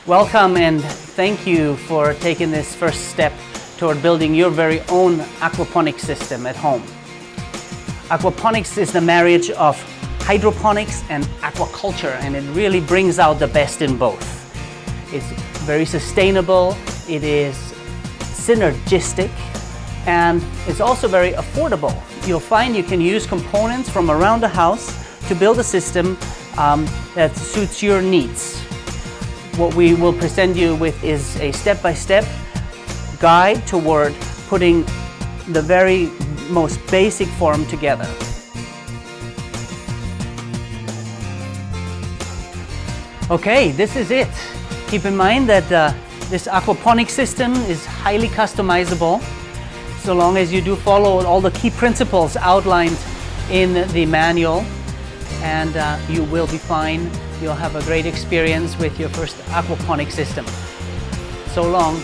Welcome and thank you for taking this first step toward building your very own aquaponics system at home. Aquaponics is the marriage of hydroponics and aquaculture, and it really brings out the best in both. It's very sustainable, it is synergistic, and it's also very affordable. You'll find you can use components from around the house to build a system that suits your needs. What we will present you with is a step-by-step guide toward putting the very most basic form together. Okay, this is it. Keep in mind that this aquaponic system is highly customizable, so long as you do follow all the key principles outlined in the manual, and you will be fine. You'll have a great experience with your first aquaponic system. So long.